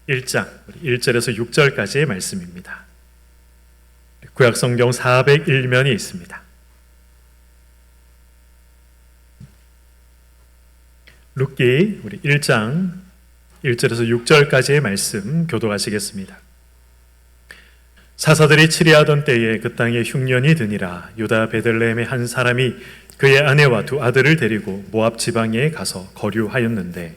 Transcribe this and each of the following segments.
1장 1절에서 6절까지의 말씀입니다. 구약성경 401면이 있습니다. 룻기 1장 1절에서 6절까지의 말씀 교독하시겠습니다. 사사들이 치리하던 때에 그 땅에 흉년이 드니라. 유다 베들레헴의 한 사람이 그의 아내와 두 아들을 데리고 모압 지방에 가서 거류하였는데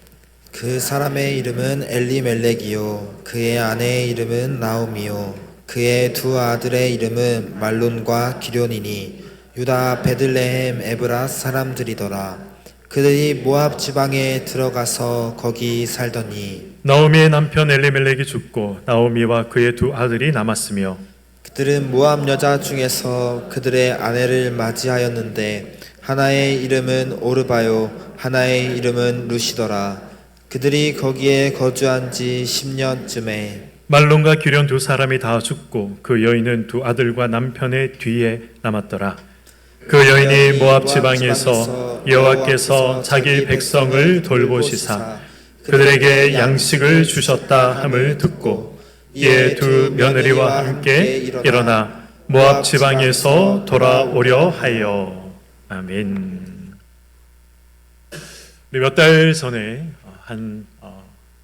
그 사람의 이름은 엘리멜렉이요 그의 아내의 이름은 나오미요 그의 두 아들의 이름은 말론과 기련이니 유다 베들레헴 에브라 사람들이더라. 그들이 모압 지방에 들어가서 거기 살더니 나오미의 남편 엘리멜렉이 죽고 나오미와 그의 두 아들이 남았으며 그들은 모압 여자 중에서 그들의 아내를 맞이하였는데 하나의 이름은 오르바요 하나의 이름은 루시더라. 그들이 거기에 거주한 지 10년쯤에 말론과 기련 두 사람이 다 죽고 그 여인은 두 아들과 남편의 뒤에 남았더라. 그 여인이 모압 지방에서 여호와께서 자기 백성을 돌보시사 그들에게 양식을 주셨다 함을 듣고 이에 두 며느리와 함께 일어나 모압 지방에서 돌아오려 하여. 아멘. 몇 달 전에 한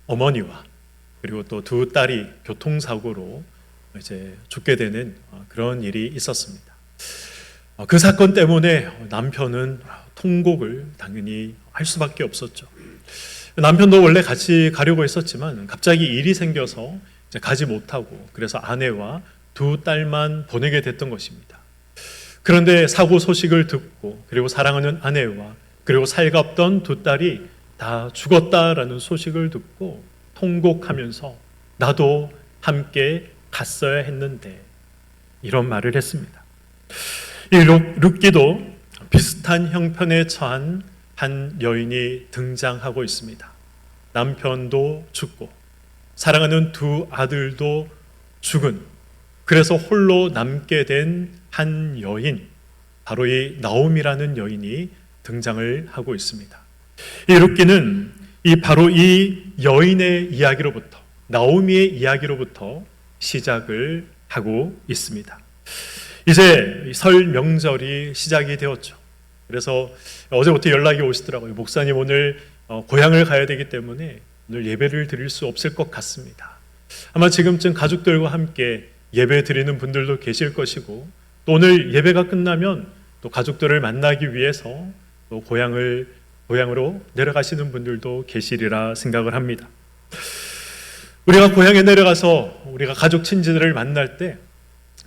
어머니와 그리고 또 두 딸이 교통사고로 이제 죽게 되는 그런 일이 있었습니다. 그 사건 때문에 남편은 통곡을 당연히 할 수밖에 없었죠. 남편도 원래 같이 가려고 했었지만 갑자기 일이 생겨서 이제 가지 못하고 그래서 아내와 두 딸만 보내게 됐던 것입니다. 그런데 사고 소식을 듣고 그리고 사랑하는 아내와 그리고 살갑던 두 딸이 다 죽었다라는 소식을 듣고 통곡하면서 나도 함께 갔어야 했는데 이런 말을 했습니다. 이 룻기도 비슷한 형편에 처한 한 여인이 등장하고 있습니다. 남편도 죽고 사랑하는 두 아들도 죽은 그래서 홀로 남게 된 한 여인, 바로 이 나오미라는 여인이 등장을 하고 있습니다. 이 룻기는 바로 이 여인의 이야기로부터 나오미의 이야기로부터 시작을 하고 있습니다. 이제 설 명절이 시작이 되었죠. 그래서 어제부터 연락이 오시더라고요. 목사님 오늘 고향을 가야 되기 때문에 오늘 예배를 드릴 수 없을 것 같습니다. 아마 지금쯤 가족들과 함께 예배 드리는 분들도 계실 것이고 또 오늘 예배가 끝나면 또 가족들을 만나기 위해서 또 고향으로 내려가시는 분들도 계시리라 생각을 합니다. 우리가 고향에 내려가서 우리가 가족 친지들을 만날 때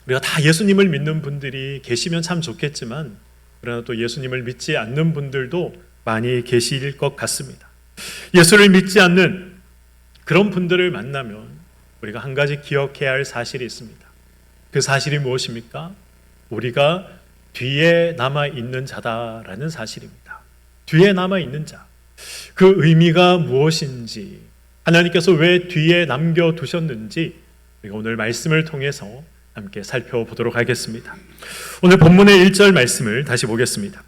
우리가 다 예수님을 믿는 분들이 계시면 참 좋겠지만 그러나 또 예수님을 믿지 않는 분들도 많이 계실 것 같습니다. 예수를 믿지 않는 그런 분들을 만나면 우리가 한 가지 기억해야 할 사실이 있습니다. 그 사실이 무엇입니까? 우리가 뒤에 남아있는 자다라는 사실입니다. 뒤에 남아있는 자. 그 의미가 무엇인지 하나님께서 왜 뒤에 남겨두셨는지 우리가 오늘 말씀을 통해서 함께 살펴보도록 하겠습니다. 오늘 본문의 1절 말씀을 다시 보겠습니다.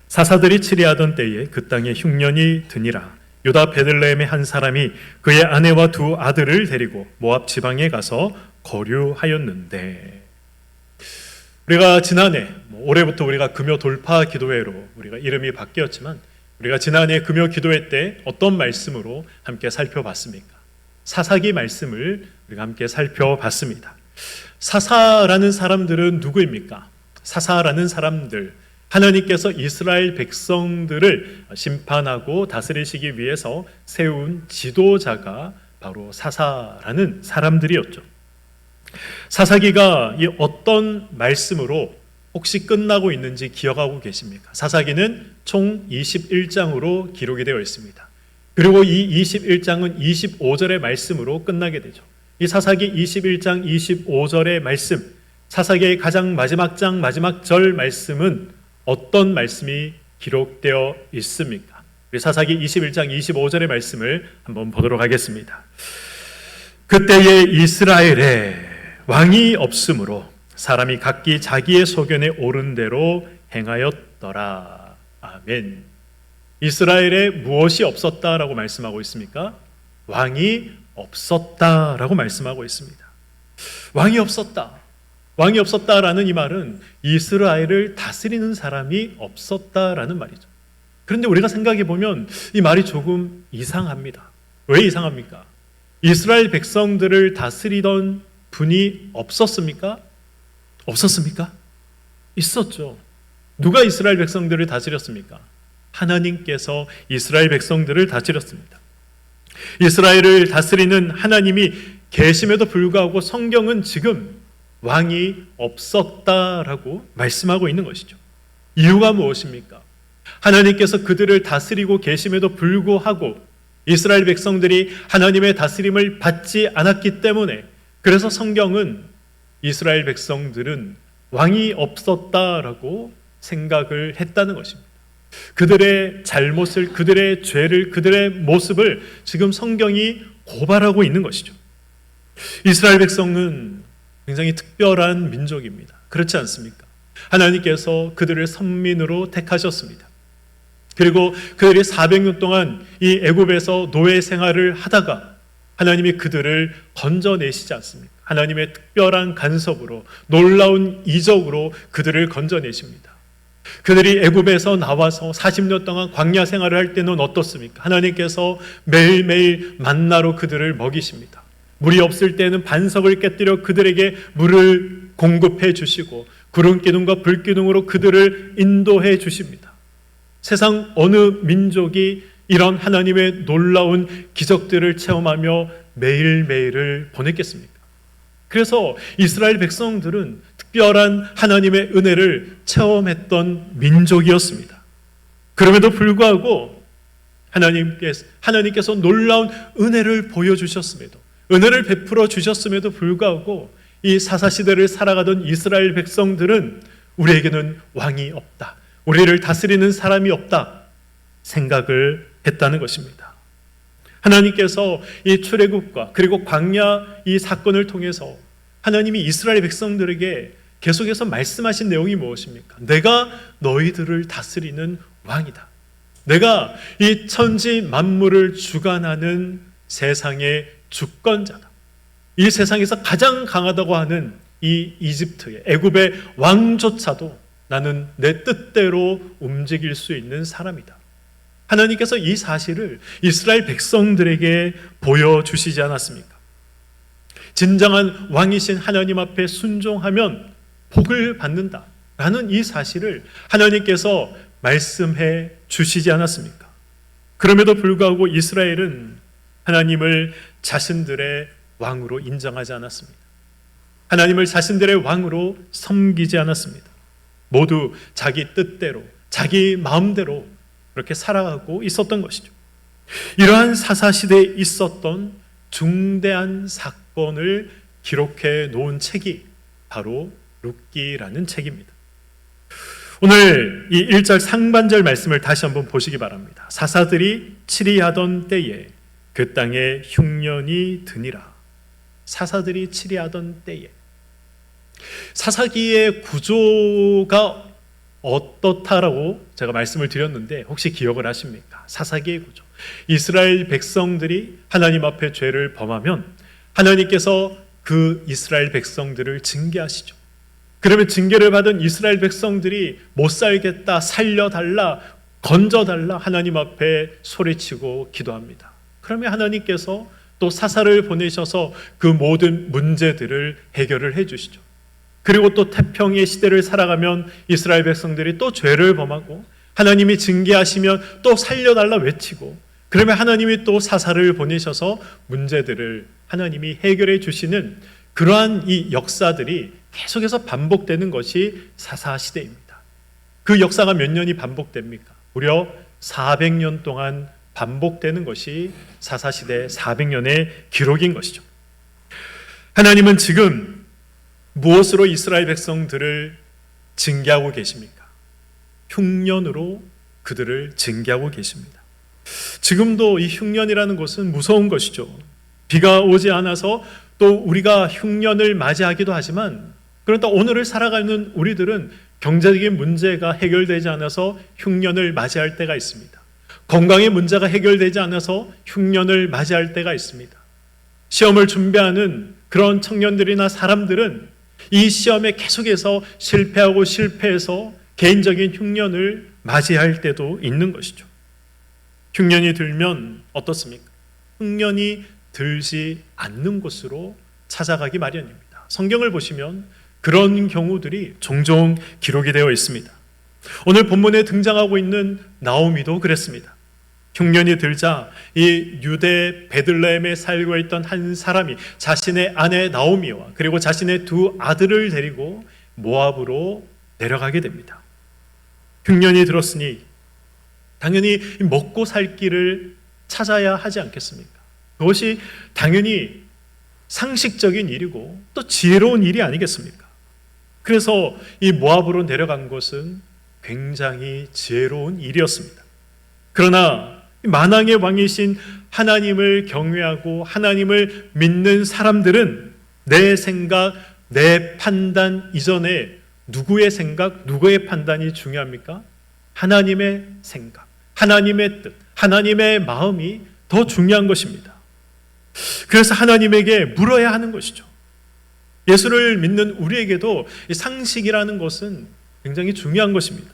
사사들이 치리하던 때에 그 땅에 흉년이 드니라. 유다 베들레헴의 한 사람이 그의 아내와 두 아들을 데리고 모압 지방에 가서 거류하였는데 우리가 지난해 올해부터 우리가 금요 돌파 기도회로 우리가 이름이 바뀌었지만 우리가 지난해 금요 기도회 때 어떤 말씀으로 함께 살펴봤습니까? 사사기 말씀을 우리가 함께 살펴봤습니다. 사사라는 사람들은 누구입니까? 사사라는 사람들, 하나님께서 이스라엘 백성들을 심판하고 다스리시기 위해서 세운 지도자가 바로 사사라는 사람들이었죠. 사사기가 이 어떤 말씀으로 혹시 끝나고 있는지 기억하고 계십니까? 사사기는 총 21장으로 기록이 되어 있습니다. 그리고 이 21장은 25절의 말씀으로 끝나게 되죠. 이 사사기 21장 25절의 말씀, 사사기의 가장 마지막 장 마지막 절 말씀은 어떤 말씀이 기록되어 있습니까? 우리 사사기 21장 25절의 말씀을 한번 보도록 하겠습니다. 그때에 이스라엘에 왕이 없으므로 사람이 각기 자기의 소견에 옳은 대로 행하였더라. 아멘. 이스라엘에 무엇이 없었다라고 말씀하고 있습니까? 왕이 없었다라고 말씀하고 있습니다. 왕이 없었다. 왕이 없었다라는 이 말은 이스라엘을 다스리는 사람이 없었다라는 말이죠. 그런데 우리가 생각해 보면 이 말이 조금 이상합니다. 왜 이상합니까? 이스라엘 백성들을 다스리던 분이 없었습니까? 없었습니까? 있었죠. 누가 이스라엘 백성들을 다스렸습니까? 하나님께서 이스라엘 백성들을 다스렸습니다. 이스라엘을 다스리는 하나님이 계심에도 불구하고 성경은 지금 왕이 없었다라고 말씀하고 있는 것이죠. 이유가 무엇입니까? 하나님께서 그들을 다스리고 계심에도 불구하고 이스라엘 백성들이 하나님의 다스림을 받지 않았기 때문에, 그래서 성경은 이스라엘 백성들은 왕이 없었다라고 생각을 했다는 것입니다. 그들의 잘못을, 그들의 죄를, 그들의 모습을 지금 성경이 고발하고 있는 것이죠. 이스라엘 백성은 굉장히 특별한 민족입니다. 그렇지 않습니까? 하나님께서 그들을 선민으로 택하셨습니다. 그리고 그들이 400년 동안 이 애굽에서 노예 생활을 하다가 하나님이 그들을 건져내시지 않습니까? 하나님의 특별한 간섭으로, 놀라운 이적으로 그들을 건져내십니다. 그들이 애굽에서 나와서 40년 동안 광야 생활을 할 때는 어떻습니까? 하나님께서 매일매일 만나로 그들을 먹이십니다. 물이 없을 때는 반석을 깨뜨려 그들에게 물을 공급해 주시고 구름 기둥과 불 기둥으로 그들을 인도해 주십니다. 세상 어느 민족이 이런 하나님의 놀라운 기적들을 체험하며 매일매일을 보냈겠습니까? 그래서 이스라엘 백성들은 특별한 하나님의 은혜를 체험했던 민족이었습니다. 그럼에도 불구하고 하나님께서 놀라운 은혜를 보여주셨음에도, 은혜를 베풀어 주셨음에도 불구하고 이 사사시대를 살아가던 이스라엘 백성들은 우리에게는 왕이 없다, 우리를 다스리는 사람이 없다 생각을 했다는 것입니다. 하나님께서 이 출애굽과 그리고 광야 이 사건을 통해서 하나님이 이스라엘 백성들에게 계속해서 말씀하신 내용이 무엇입니까? 내가 너희들을 다스리는 왕이다. 내가 이 천지 만물을 주관하는 세상의 주권자다. 이 세상에서 가장 강하다고 하는 이 이집트의 애굽의 왕조차도 나는 내 뜻대로 움직일 수 있는 사람이다. 하나님께서 이 사실을 이스라엘 백성들에게 보여주시지 않았습니까? 진정한 왕이신 하나님 앞에 순종하면 복을 받는다라는 이 사실을 하나님께서 말씀해 주시지 않았습니까? 그럼에도 불구하고 이스라엘은 하나님을 자신들의 왕으로 인정하지 않았습니다. 하나님을 자신들의 왕으로 섬기지 않았습니다. 모두 자기 뜻대로, 자기 마음대로 그렇게 살아가고 있었던 것이죠. 이러한 사사시대에 있었던 중대한 사건을 기록해 놓은 책이 바로 룻기라는 책입니다. 오늘 이 1절 상반절 말씀을 다시 한번 보시기 바랍니다. 사사들이 치리하던 때에 그 땅에 흉년이 드니라. 사사들이 치리하던 때에. 사사기의 구조가 어떻다라고 제가 말씀을 드렸는데 혹시 기억을 하십니까? 사사기의 구조. 이스라엘 백성들이 하나님 앞에 죄를 범하면 하나님께서 그 이스라엘 백성들을 징계하시죠. 그러면 징계를 받은 이스라엘 백성들이 못 살겠다, 살려달라, 건져달라 하나님 앞에 소리치고 기도합니다. 그러면 하나님께서 또 사사를 보내셔서 그 모든 문제들을 해결을 해주시죠. 그리고 또 태평의 시대를 살아가면 이스라엘 백성들이 또 죄를 범하고 하나님이 징계하시면 또 살려달라 외치고, 그러면 하나님이 또 사사를 보내셔서 문제들을 하나님이 해결해 주시는 그러한 이 역사들이 계속해서 반복되는 것이 사사시대입니다. 그 역사가 몇 년이 반복됩니까? 무려 400년 동안 반복되는 것이 사사시대 400년의 기록인 것이죠. 하나님은 지금 무엇으로 이스라엘 백성들을 징계하고 계십니까? 흉년으로 그들을 징계하고 계십니다. 지금도 이 흉년이라는 것은 무서운 것이죠. 비가 오지 않아서 또 우리가 흉년을 맞이하기도 하지만, 그러다 오늘을 살아가는 우리들은 경제적인 문제가 해결되지 않아서 흉년을 맞이할 때가 있습니다. 건강의 문제가 해결되지 않아서 흉년을 맞이할 때가 있습니다. 시험을 준비하는 그런 청년들이나 사람들은 이 시험에 계속해서 실패해서 개인적인 흉년을 맞이할 때도 있는 것이죠. 흉년이 들면 어떻습니까? 흉년이 들지 않는 곳으로 찾아가기 마련입니다. 성경을 보시면 그런 경우들이 종종 기록이 되어 있습니다. 오늘 본문에 등장하고 있는 나오미도 그랬습니다. 흉년이 들자 이 유대 베들레헴에 살고 있던 한 사람이 자신의 아내 나오미와 그리고 자신의 두 아들을 데리고 모압으로 내려가게 됩니다. 흉년이 들었으니 당연히 먹고 살 길을 찾아야 하지 않겠습니까? 그것이 당연히 상식적인 일이고 또 지혜로운 일이 아니겠습니까? 그래서 이 모압으로 내려간 것은 굉장히 지혜로운 일이었습니다. 그러나 만왕의 왕이신 하나님을 경외하고 하나님을 믿는 사람들은 내 생각, 내 판단 이전에 누구의 생각, 누구의 판단이 중요합니까? 하나님의 생각, 하나님의 뜻, 하나님의 마음이 더 중요한 것입니다. 그래서 하나님에게 물어야 하는 것이죠. 예수를 믿는 우리에게도 이 상식이라는 것은 굉장히 중요한 것입니다.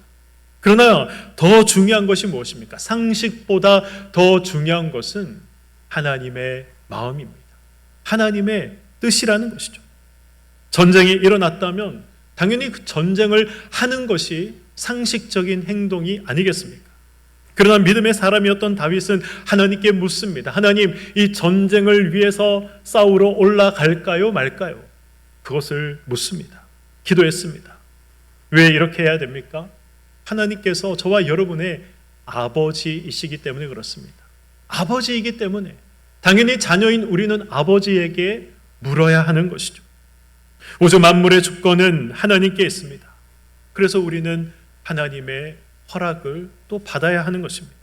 그러나 더 중요한 것이 무엇입니까? 상식보다 더 중요한 것은 하나님의 마음입니다. 하나님의 뜻이라는 것이죠. 전쟁이 일어났다면 당연히 그 전쟁을 하는 것이 상식적인 행동이 아니겠습니까? 그러나 믿음의 사람이었던 다윗은 하나님께 묻습니다. 하나님, 이 전쟁을 위해서 싸우러 올라갈까요, 말까요? 그것을 묻습니다. 기도했습니다. 왜 이렇게 해야 됩니까? 하나님께서 저와 여러분의 아버지이시기 때문에 그렇습니다. 아버지이기 때문에 당연히 자녀인 우리는 아버지에게 물어야 하는 것이죠. 우주 만물의 주권은 하나님께 있습니다. 그래서 우리는 하나님의 허락을 또 받아야 하는 것입니다.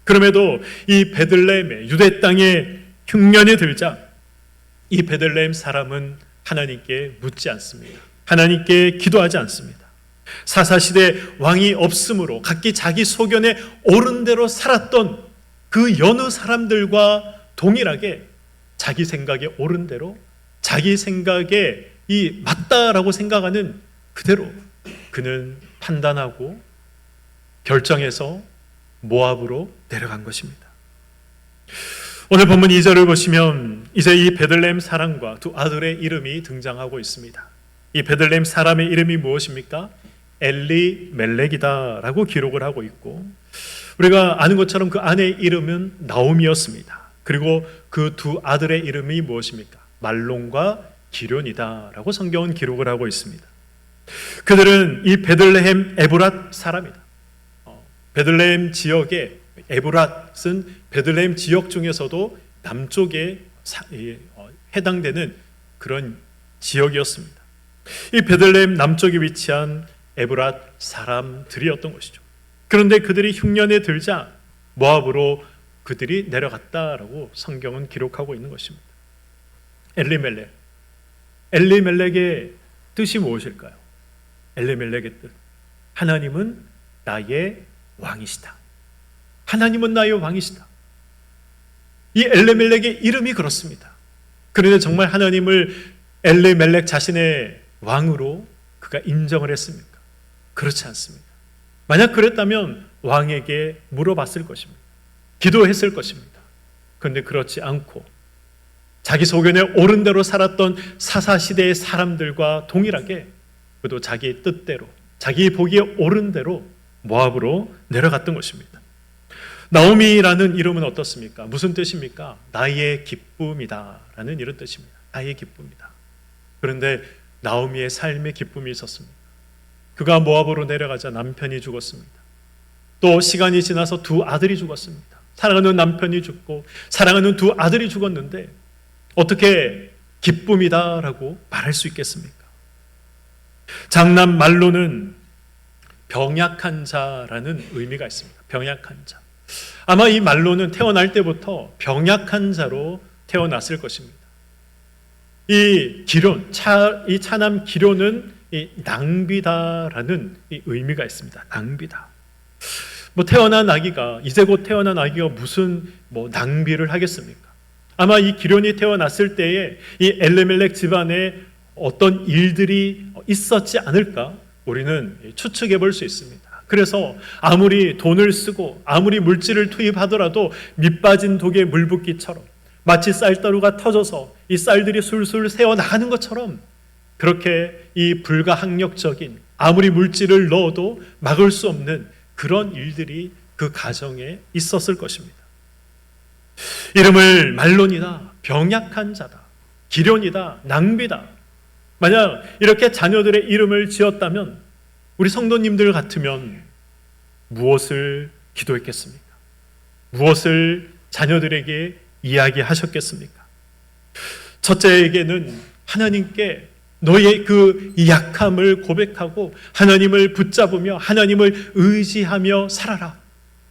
그럼에도 이 베들레헴의 유대 땅에 흉년이 들자 이 베들레헴 사람은 하나님께 묻지 않습니다. 하나님께 기도하지 않습니다. 사사시대 왕이 없으므로 각기 자기 소견에 옳은 대로 살았던 그 여느 사람들과 동일하게 자기 생각에 옳은 대로 자기 생각에 이 맞다라고 생각하는 그대로 그는 판단하고 결정해서 모압으로 내려간 것입니다. 오늘 본문 2절을 보시면 이제 이 베들레헴 사람과 두 아들의 이름이 등장하고 있습니다. 이 베들레헴 사람의 이름이 무엇입니까? 엘리멜렉이다라고 기록을 하고 있고 우리가 아는 것처럼 그 아내의 이름은 나오미였습니다. 그리고 그 두 아들의 이름이 무엇입니까? 말론과 기련이다라고 성경은 기록을 하고 있습니다. 그들은 이 베들레헴 에브랏 사람이다. 베들레헴 지역의 에브랏은 베들레헴 지역 중에서도 남쪽에 해당되는 그런 지역이었습니다. 이 베들레헴 남쪽에 위치한 에브랏 사람들이었던 것이죠. 그런데 그들이 흉년에 들자 모압으로 그들이 내려갔다라고 성경은 기록하고 있는 것입니다. 엘리멜렉의 뜻이 무엇일까요? 엘리멜렉의 뜻, 하나님은 나의 왕이시다. 하나님은 나의 왕이시다. 이 엘리멜렉의 이름이 그렇습니다. 그런데 정말 하나님을 엘리멜렉 자신의 왕으로 그가 인정을 했습니까? 그렇지 않습니다. 만약 그랬다면 왕에게 물어봤을 것입니다. 기도했을 것입니다. 그런데 그렇지 않고 자기 소견에 옳은 대로 살았던 사사시대의 사람들과 동일하게 그도 자기 뜻대로 자기 보기에 옳은 대로 모압으로 내려갔던 것입니다. 나오미라는 이름은 어떻습니까? 무슨 뜻입니까? 나의 기쁨이다 라는 이런 뜻입니다. 나의 기쁨이다. 그런데 나오미의 삶에 기쁨이 있었습니다. 그가 모압으로 내려가자 남편이 죽었습니다. 또 시간이 지나서 두 아들이 죽었습니다. 사랑하는 남편이 죽고 사랑하는 두 아들이 죽었는데 어떻게 기쁨이다라고 말할 수 있겠습니까? 장남 말로는 병약한 자라는 의미가 있습니다. 병약한 자. 아마 이 말로는 태어날 때부터 병약한 자로 태어났을 것입니다. 이 기론, 이 차남 기론은 이 낭비다라는 이 의미가 있습니다. 낭비다. 뭐 태어난 아기가, 이제 곧 태어난 아기가 무슨 뭐 낭비를 하겠습니까? 아마 이 기련이 태어났을 때에 이 엘레멜렉 집안에 어떤 일들이 있었지 않을까 우리는 추측해 볼 수 있습니다. 그래서 아무리 돈을 쓰고 아무리 물질을 투입하더라도 밑 빠진 독에 물 붓기처럼, 마치 쌀가루가 터져서 이 쌀들이 술술 새어 나가는 것처럼, 그렇게 이 불가항력적인, 아무리 물질을 넣어도 막을 수 없는 그런 일들이 그 가정에 있었을 것입니다. 이름을 말론이다, 병약한 자다, 기련이다, 낭비다. 만약 이렇게 자녀들의 이름을 지었다면 우리 성도님들 같으면 무엇을 기도했겠습니까? 무엇을 자녀들에게 이야기하셨겠습니까? 첫째에게는 하나님께 너의 그 약함을 고백하고 하나님을 붙잡으며 하나님을 의지하며 살아라,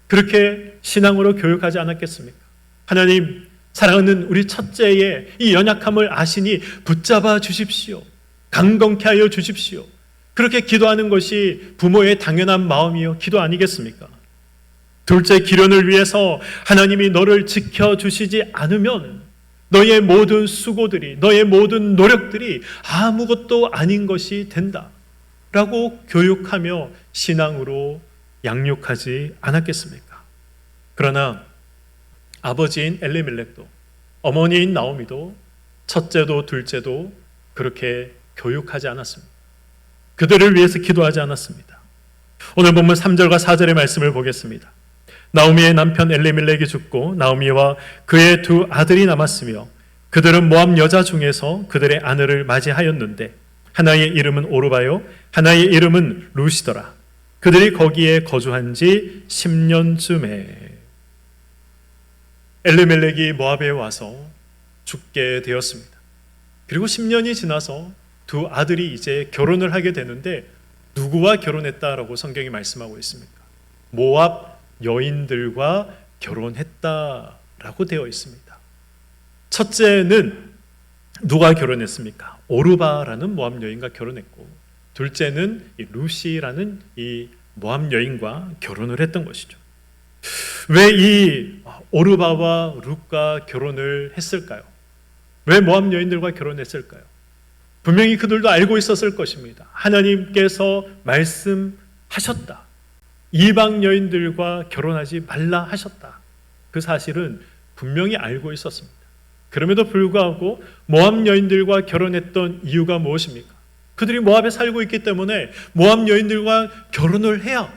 그렇게 신앙으로 교육하지 않았겠습니까? 하나님, 사랑하는 우리 첫째의 이 연약함을 아시니 붙잡아 주십시오, 강건케 하여 주십시오. 그렇게 기도하는 것이 부모의 당연한 마음이요 기도 아니겠습니까? 둘째 기련을 위해서 하나님이 너를 지켜주시지 않으면 너의 모든 수고들이, 너의 모든 노력들이 아무것도 아닌 것이 된다 라고 교육하며 신앙으로 양육하지 않았겠습니까? 그러나 아버지인 엘리멜렉도, 어머니인 나오미도, 첫째도 둘째도 그렇게 교육하지 않았습니다. 그들을 위해서 기도하지 않았습니다. 오늘 본문 3절과 4절의 말씀을 보겠습니다. 나오미의 남편 엘리멜렉이 죽고 나오미와 그의 두 아들이 남았으며 그들은 모압 여자 중에서 그들의 아내를 맞이하였는데 하나의 이름은 오르바요 하나의 이름은 루시더라. 그들이 거기에 거주한 지 10년쯤에 엘리멜렉이 모압에 와서 죽게 되었습니다. 그리고 10년이 지나서 두 아들이 이제 결혼을 하게 되는데 누구와 결혼했다라고 성경이 말씀하고 있습니까? 모압 여인들과 결혼했다라고 되어 있습니다. 첫째는 누가 결혼했습니까? 오르바라는 모압 여인과 결혼했고, 둘째는 이 루시라는 이 모압 여인과 결혼을 했던 것이죠. 왜 이 오르바와 룻과 결혼을 했을까요? 왜 모압 여인들과 결혼했을까요? 분명히 그들도 알고 있었을 것입니다. 하나님께서 말씀하셨다. 이방 여인들과 결혼하지 말라 하셨다. 그 사실은 분명히 알고 있었습니다. 그럼에도 불구하고 모압 여인들과 결혼했던 이유가 무엇입니까? 그들이 모압에 살고 있기 때문에 모압 여인들과 결혼을 해야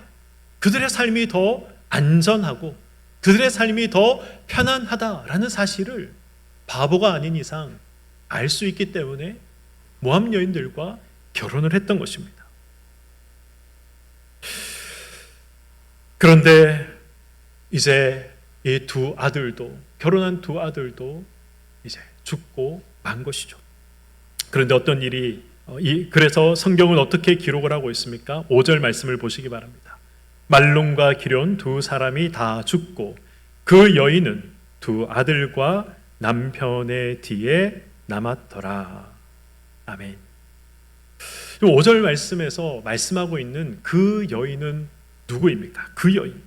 그들의 삶이 더 안전하고 그들의 삶이 더 편안하다라는 사실을 바보가 아닌 이상 알 수 있기 때문에 모압 여인들과 결혼을 했던 것입니다. 그런데 이제 이 두 아들도, 결혼한 두 아들도 이제 죽고 만 것이죠. 그런데 어떤 일이, 그래서 성경은 어떻게 기록을 하고 있습니까? 5절 말씀을 보시기 바랍니다. 말론과 기련 두 사람이 다 죽고 그 여인은 두 아들과 남편의 뒤에 남았더라. 아멘. 5절 말씀에서 말씀하고 있는 그 여인은 누구입니까? 그 여인.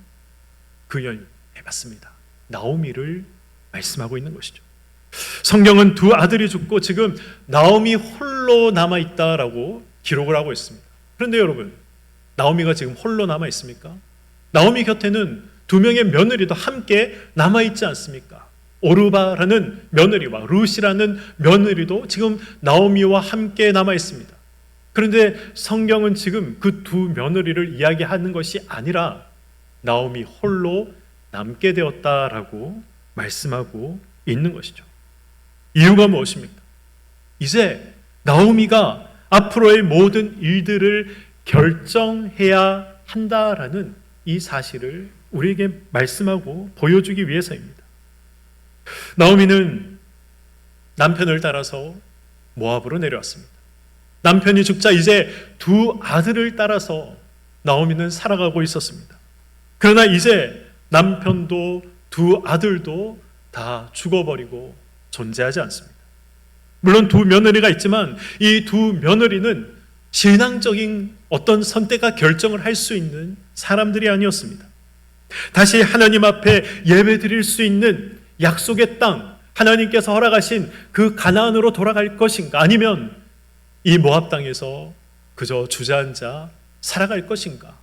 네, 맞습니다. 나오미를 말씀하고 있는 것이죠. 성경은 두 아들이 죽고 지금 나오미 홀로 남아있다라고 기록을 하고 있습니다. 그런데 여러분, 나오미가 지금 홀로 남아있습니까? 나오미 곁에는 두 명의 며느리도 함께 남아있지 않습니까? 오르바라는 며느리와 룻이라는 며느리도 지금 나오미와 함께 남아있습니다. 그런데 성경은 지금 그 두 며느리를 이야기하는 것이 아니라 나오미 홀로 남게 되었다라고 말씀하고 있는 것이죠. 이유가 무엇입니까? 이제 나오미가 앞으로의 모든 일들을 결정해야 한다라는 이 사실을 우리에게 말씀하고 보여주기 위해서입니다. 나오미는 남편을 따라서 모압으로 내려왔습니다. 남편이 죽자 이제 두 아들을 따라서 나오미는 살아가고 있었습니다. 그러나 이제 남편도 두 아들도 다 죽어버리고 존재하지 않습니다. 물론 두 며느리가 있지만 이 두 며느리는 신앙적인 어떤 선택과 결정을 할 수 있는 사람들이 아니었습니다. 다시 하나님 앞에 예배드릴 수 있는 약속의 땅, 하나님께서 허락하신 그 가나안으로 돌아갈 것인가, 아니면 이 모압 땅에서 그저 주저앉아 살아갈 것인가,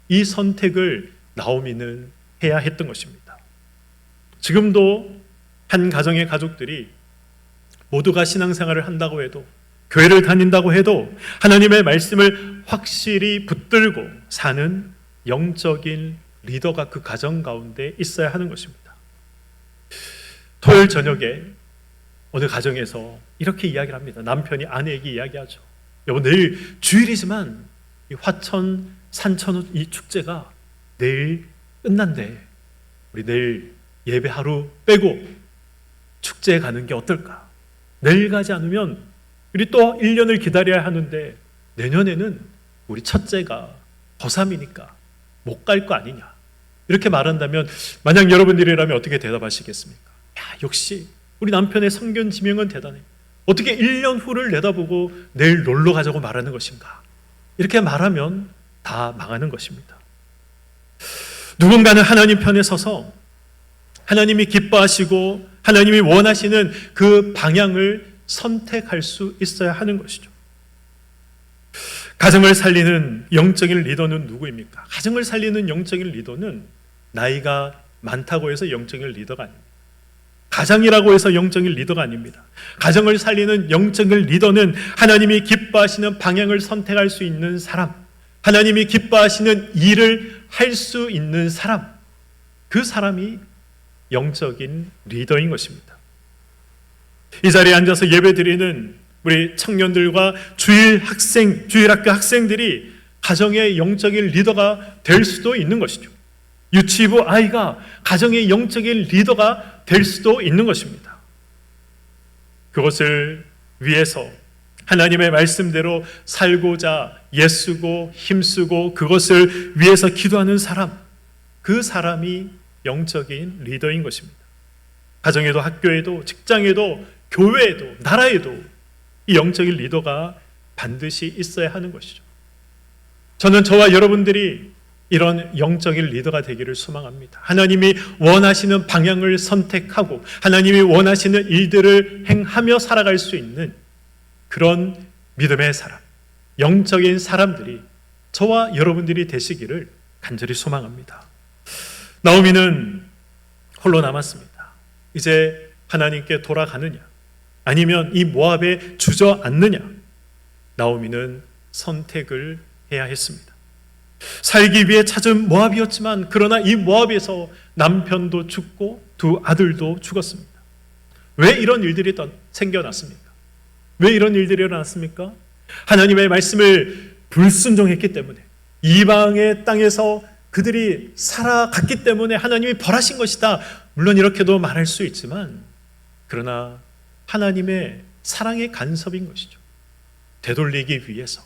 이 선택을 나오미는 해야 했던 것입니다. 지금도 한 가정의 가족들이 모두가 신앙생활을 한다고 해도, 교회를 다닌다고 해도 하나님의 말씀을 확실히 붙들고 사는 영적인 리더가 그 가정 가운데 있어야 하는 것입니다. 토요일 저녁에 어느 가정에서 이렇게 이야기를 합니다. 남편이 아내에게 이야기하죠. 여보, 내일 주일이지만 이 화천 산천 이 축제가 내일 끝난대. 우리 내일 예배 하루 빼고 축제에 가는 게 어떨까? 내일 가지 않으면 우리 또 1년을 기다려야 하는데 내년에는 우리 첫째가 고3이니까 못 갈 거 아니냐. 이렇게 말한다면 만약 여러분들이라면 어떻게 대답하시겠습니까? 야, 역시 우리 남편의 성견 지명은 대단해. 어떻게 1년 후를 내다보고 내일 놀러 가자고 말하는 것인가? 이렇게 말하면 다 망하는 것입니다. 누군가는 하나님 편에 서서 하나님이 기뻐하시고 하나님이 원하시는 그 방향을 선택할 수 있어야 하는 것이죠. 가정을 살리는 영적인 리더는 누구입니까? 가정을 살리는 영적인 리더는 나이가 많다고 해서 영적인 리더가 아닙니다. 가장이라고 해서 영적인 리더가 아닙니다. 가정을 살리는 영적인 리더는 하나님이 기뻐하시는 방향을 선택할 수 있는 사람, 하나님이 기뻐하시는 일을 할 수 있는 사람, 그 사람이 영적인 리더인 것입니다. 이 자리에 앉아서 예배드리는 우리 청년들과 주일학교 학생들이 가정의 영적인 리더가 될 수도 있는 것이죠. 유치부 아이가 가정의 영적인 리더가 될 수도 있는 것입니다. 그것을 위해서 하나님의 말씀대로 살고자 애쓰고 힘쓰고 그것을 위해서 기도하는 사람, 그 사람이 영적인 리더인 것입니다. 가정에도 학교에도 직장에도 교회에도 나라에도 이 영적인 리더가 반드시 있어야 하는 것이죠. 저는 저와 여러분들이 이런 영적인 리더가 되기를 소망합니다. 하나님이 원하시는 방향을 선택하고 하나님이 원하시는 일들을 행하며 살아갈 수 있는 그런 믿음의 사람, 영적인 사람들이 저와 여러분들이 되시기를 간절히 소망합니다. 나오미는 홀로 남았습니다. 이제 하나님께 돌아가느냐 아니면 이 모압에 주저앉느냐, 나오미는 선택을 해야 했습니다. 살기 위해 찾은 모압이었지만 그러나 이 모압에서 남편도 죽고 두 아들도 죽었습니다. 왜 이런 일들이 생겨났습니까? 왜 이런 일들이 일어났습니까? 하나님의 말씀을 불순종했기 때문에, 이방의 땅에서 그들이 살아갔기 때문에 하나님이 벌하신 것이다. 물론 이렇게도 말할 수 있지만 그러나 하나님의 사랑의 간섭인 것이죠. 되돌리기 위해서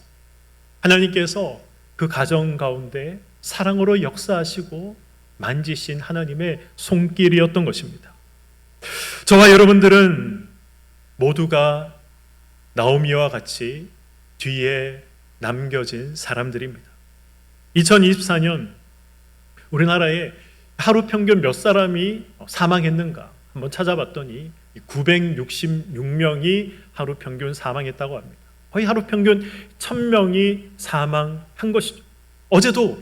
하나님께서 그 가정 가운데 사랑으로 역사하시고 만지신 하나님의 손길이었던 것입니다. 저와 여러분들은 모두가 나오미와 같이 뒤에 남겨진 사람들입니다. 2024년 우리나라에 하루 평균 몇 사람이 사망했는가 한번 찾아봤더니 966명이 하루 평균 사망했다고 합니다. 거의 하루 평균 1000명이 사망한 것이죠. 어제도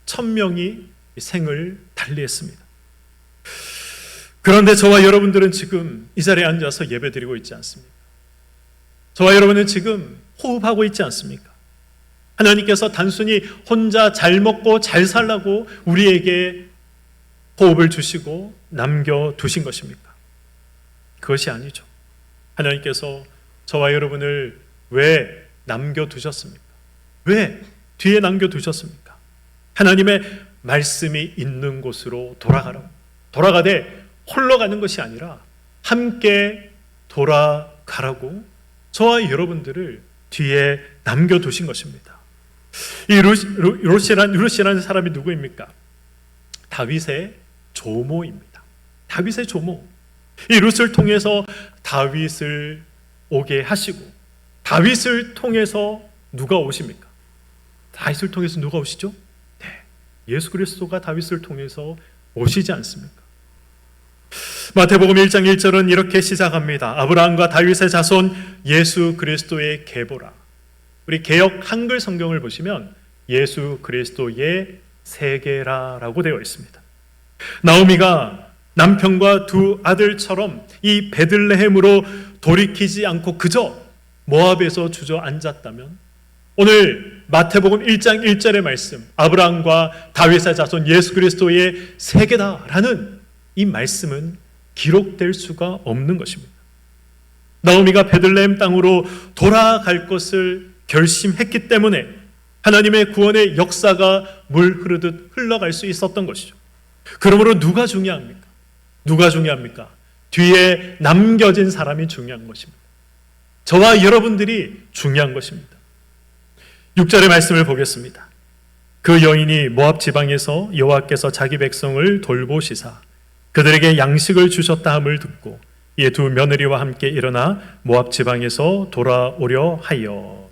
1000명이 생을 달리했습니다. 그런데 저와 여러분들은 지금 이 자리에 앉아서 예배드리고 있지 않습니까? 저와 여러분은 지금 호흡하고 있지 않습니까? 하나님께서 단순히 혼자 잘 먹고 잘 살라고 우리에게 호흡을 주시고 남겨두신 것입니까? 그것이 아니죠. 하나님께서 저와 여러분을 왜 남겨두셨습니까? 왜 뒤에 남겨두셨습니까? 하나님의 말씀이 있는 곳으로 돌아가라고. 돌아가되 홀로 가는 것이 아니라 함께 돌아가라고 저와 여러분들을 뒤에 남겨두신 것입니다. 이 루시라는 사람이 누구입니까? 다윗의 조모입니다. 다윗의 조모. 이 룻을 통해서 다윗을 오게 하시고, 다윗을 통해서 누가 오십니까? 다윗을 통해서 누가 오시죠? 네, 예수 그리스도가 다윗을 통해서 오시지 않습니까? 마태복음 1장 1절은 이렇게 시작합니다. 아브라함과 다윗의 자손 예수 그리스도의 계보라. 우리 개역 한글 성경을 보시면 예수 그리스도의 세계라라고 되어 있습니다. 나오미가 남편과 두 아들처럼 이 베들레헴으로 돌이키지 않고 그저 모압에서 주저앉았다면 오늘 마태복음 1장 1절의 말씀, 아브라함과 다윗의 자손 예수 그리스도의 세계다라는 이 말씀은 기록될 수가 없는 것입니다. 나오미가 베들레헴 땅으로 돌아갈 것을 결심했기 때문에 하나님의 구원의 역사가 물 흐르듯 흘러갈 수 있었던 것이죠. 그러므로 누가 중요합니까? 누가 중요합니까? 뒤에 남겨진 사람이 중요한 것입니다. 저와 여러분들이 중요한 것입니다. 6절의 말씀을 보겠습니다. 그 여인이 모압 지방에서 여호와께서 자기 백성을 돌보시사 그들에게 양식을 주셨다 함을 듣고 이에 두 며느리와 함께 일어나 모압 지방에서 돌아오려 하여.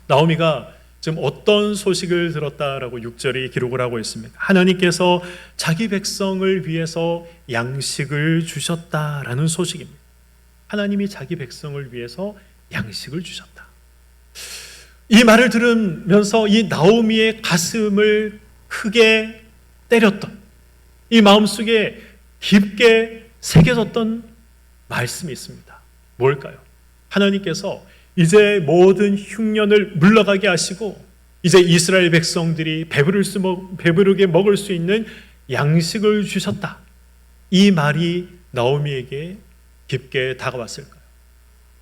나오미가 지금 어떤 소식을 들었다라고 6절이 기록을 하고 있습니다. 하나님께서 자기 백성을 위해서 양식을 주셨다라는 소식입니다. 하나님이 자기 백성을 위해서 양식을 주셨다. 이 말을 들으면서 이 나오미의 가슴을 크게 때렸던, 이 마음속에 깊게 새겨졌던 말씀이 있습니다. 뭘까요? 하나님께서 이제 모든 흉년을 물러가게 하시고 이제 이스라엘 백성들이 배부르게 먹을 수 있는 양식을 주셨다. 이 말이 나오미에게 깊게 다가왔을까요?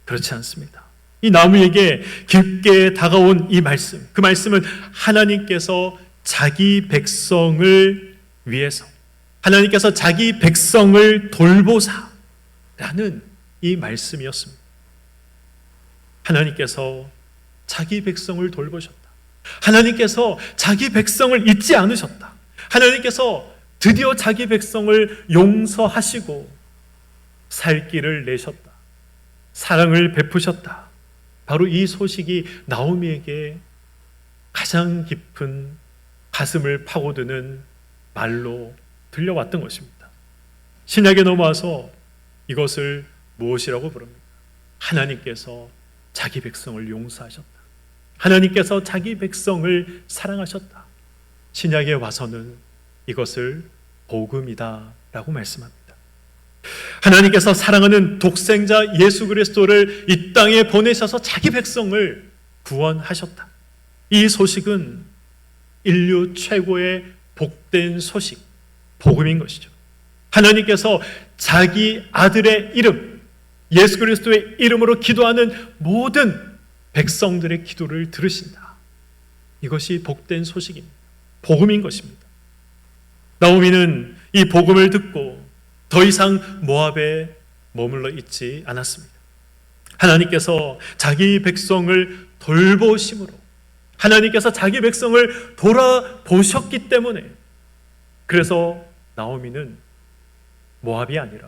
그렇지 않습니다. 이 나오미에게 깊게 다가온 이 말씀, 그 말씀은 하나님께서 자기 백성을 위해서, 하나님께서 자기 백성을 돌보사라는 이 말씀이었습니다. 하나님께서 자기 백성을 돌보셨다. 하나님께서 자기 백성을 잊지 않으셨다. 하나님께서 드디어 자기 백성을 용서하시고 살 길을 내셨다. 사랑을 베푸셨다. 바로 이 소식이 나오미에게 가장 깊은 가슴을 파고드는 말로 들려왔던 것입니다. 신약에 넘어와서 이것을 무엇이라고 부릅니까? 하나님께서 자기 백성을 용서하셨다. 하나님께서 자기 백성을 사랑하셨다. 신약에 와서는 이것을 복음이다 라고 말씀합니다. 하나님께서 사랑하는 독생자 예수 그리스도를 이 땅에 보내셔서 자기 백성을 구원하셨다. 이 소식은 인류 최고의 복된 소식, 복음인 것이죠. 하나님께서 자기 아들의 이름, 예수 그리스도의 이름으로 기도하는 모든 백성들의 기도를 들으신다. 이것이 복된 소식입니다. 복음인 것입니다. 나오미는 이 복음을 듣고 더 이상 모압에 머물러 있지 않았습니다. 하나님께서 자기 백성을 돌보심으로, 하나님께서 자기 백성을 돌아보셨기 때문에, 그래서 나오미는 모압이 아니라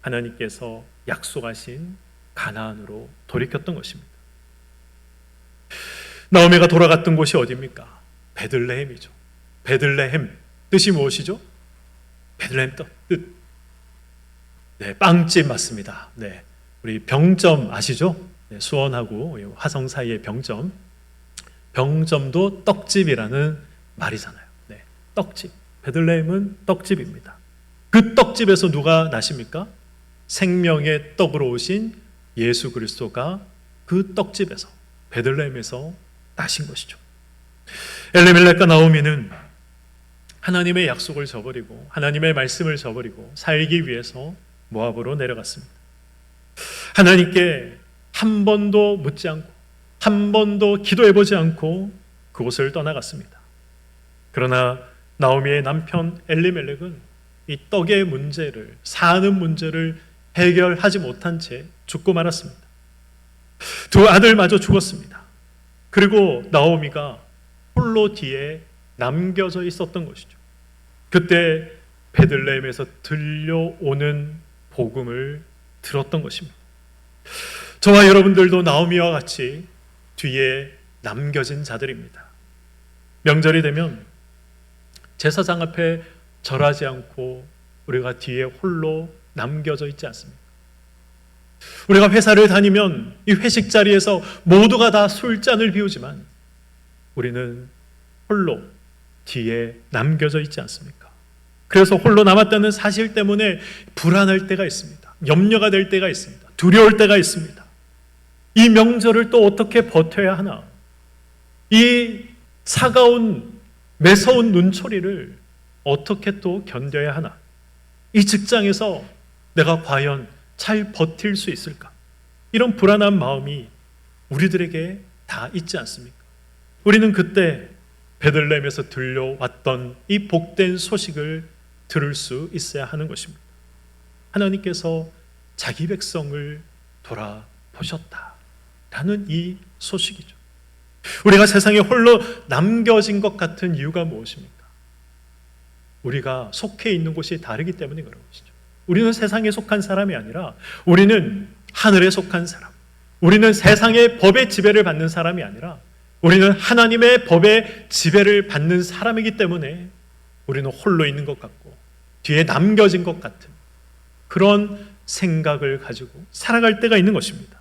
하나님께서 약속하신 가나안으로 돌이켰던 것입니다. 나오미가 돌아갔던 곳이 어디입니까? 베들레헴이죠. 베들레헴 뜻이 무엇이죠? 베들레헴 뜻. 네, 빵집 맞습니다. 네, 우리 병점 아시죠? 네, 수원하고 화성 사이의 병점. 병점도 떡집이라는 말이잖아요. 네, 떡집. 베들레헴은 떡집입니다. 그 떡집에서 누가 나십니까? 생명의 떡으로 오신 예수 그리스도가 그 떡집에서, 베들레헴에서 나신 것이죠. 엘리멜렉과 나오미는 하나님의 약속을 저버리고 하나님의 말씀을 저버리고 살기 위해서 모압으로 내려갔습니다. 하나님께 한 번도 묻지 않고 한 번도 기도해보지 않고 그곳을 떠나갔습니다. 그러나 나오미의 남편 엘리멜렉은 이 떡의 문제를, 사는 문제를 해결하지 못한 채 죽고 말았습니다. 두 아들마저 죽었습니다. 그리고 나오미가 홀로 뒤에 남겨져 있었던 것이죠. 그때 베들레헴에서 들려오는 복음을 들었던 것입니다. 저와 여러분들도 나오미와 같이 뒤에 남겨진 자들입니다. 명절이 되면 제사장 앞에 절하지 않고 우리가 뒤에 홀로 남겨져 있지 않습니까? 우리가 회사를 다니면 이 회식 자리에서 모두가 다 술잔을 비우지만 우리는 홀로 뒤에 남겨져 있지 않습니까? 그래서 홀로 남았다는 사실 때문에 불안할 때가 있습니다. 염려가 될 때가 있습니다. 두려울 때가 있습니다. 이 명절을 또 어떻게 버텨야 하나? 이 차가운 매서운 눈초리를 어떻게 또 견뎌야 하나? 이 직장에서 내가 과연 잘 버틸 수 있을까? 이런 불안한 마음이 우리들에게 다 있지 않습니까? 우리는 그때 베들레헴에서 들려왔던 이 복된 소식을 들을 수 있어야 하는 것입니다. 하나님께서 자기 백성을 돌아보셨다라는 이 소식이죠. 우리가 세상에 홀로 남겨진 것 같은 이유가 무엇입니까? 우리가 속해 있는 곳이 다르기 때문에 그런 것이죠. 우리는 세상에 속한 사람이 아니라 우리는 하늘에 속한 사람, 우리는 세상의 법의 지배를 받는 사람이 아니라 우리는 하나님의 법의 지배를 받는 사람이기 때문에 우리는 홀로 있는 것 같고 뒤에 남겨진 것 같은 그런 생각을 가지고 살아갈 때가 있는 것입니다.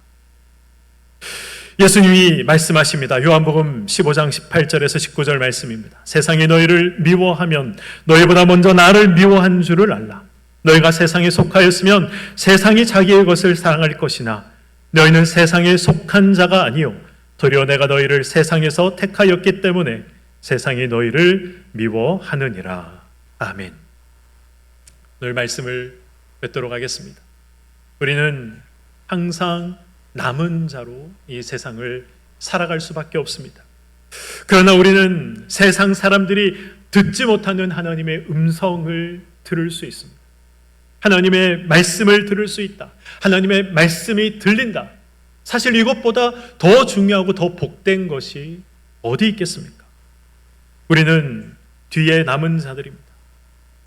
예수님이 말씀하십니다. 요한복음 15장 18절에서 19절 말씀입니다. 세상이 너희를 미워하면 너희보다 먼저 나를 미워한 줄을 알라. 너희가 세상에 속하였으면 세상이 자기의 것을 사랑할 것이나 너희는 세상에 속한 자가 아니요 도리어 내가 너희를 세상에서 택하였기 때문에 세상이 너희를 미워하느니라. 아멘. 오늘 말씀을 맺도록 하겠습니다. 우리는 항상 남은 자로 이 세상을 살아갈 수밖에 없습니다. 그러나 우리는 세상 사람들이 듣지 못하는 하나님의 음성을 들을 수 있습니다. 하나님의 말씀을 들을 수 있다. 하나님의 말씀이 들린다. 사실 이것보다 더 중요하고 더 복된 것이 어디 있겠습니까? 우리는 뒤에 남은 자들입니다.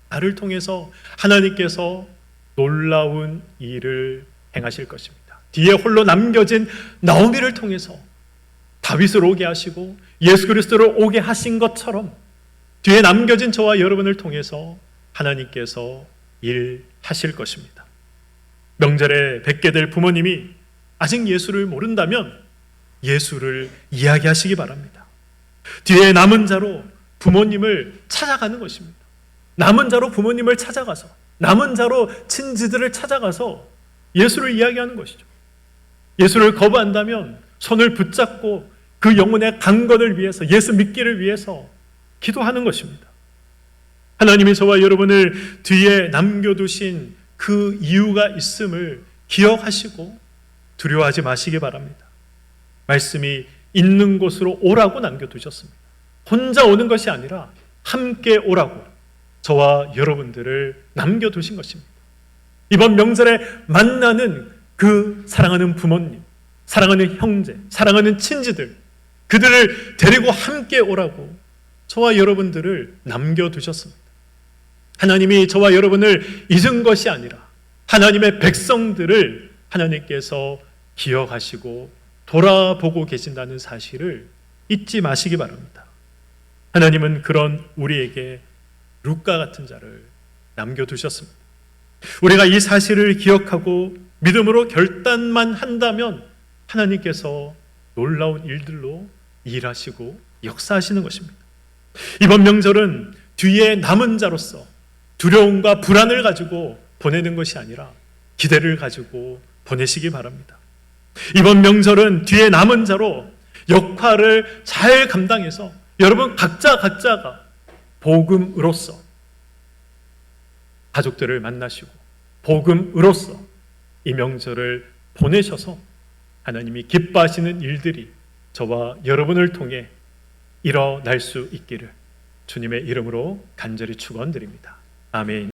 나를 통해서 하나님께서 놀라운 일을 행하실 것입니다. 뒤에 홀로 남겨진 나오미를 통해서 다윗을 오게 하시고 예수 그리스도를 오게 하신 것처럼 뒤에 남겨진 저와 여러분을 통해서 하나님께서 일하실 것입니다. 명절에 뵙게 될 부모님이 아직 예수를 모른다면 예수를 이야기하시기 바랍니다. 뒤에 남은 자로 부모님을 찾아가는 것입니다. 남은 자로 부모님을 찾아가서 남은 자로 친지들을 찾아가서 예수를 이야기하는 것이죠. 예수를 거부한다면 손을 붙잡고 그 영혼의 강건을 위해서 예수 믿기를 위해서 기도하는 것입니다. 하나님이 저와 여러분을 뒤에 남겨두신 그 이유가 있음을 기억하시고 두려워하지 마시기 바랍니다. 말씀이 있는 곳으로 오라고 남겨두셨습니다. 혼자 오는 것이 아니라 함께 오라고 저와 여러분들을 남겨두신 것입니다. 이번 명절에 만나는 그 사랑하는 부모님, 사랑하는 형제, 사랑하는 친지들, 그들을 데리고 함께 오라고 저와 여러분들을 남겨두셨습니다. 하나님이 저와 여러분을 잊은 것이 아니라 하나님의 백성들을 하나님께서 기억하시고 돌아보고 계신다는 사실을 잊지 마시기 바랍니다. 하나님은 그런 우리에게 룻과 같은 자를 남겨두셨습니다. 우리가 이 사실을 기억하고 믿음으로 결단만 한다면 하나님께서 놀라운 일들로 일하시고 역사하시는 것입니다. 이번 명절은 뒤에 남은 자로서 두려움과 불안을 가지고 보내는 것이 아니라 기대를 가지고 보내시기 바랍니다. 이번 명절은 뒤에 남은 자로 역할을 잘 감당해서 여러분 각자가 복음으로써 가족들을 만나시고 복음으로써 이 명절을 보내셔서 하나님이 기뻐하시는 일들이 저와 여러분을 통해 일어날 수 있기를 주님의 이름으로 간절히 축원드립니다. 아멘.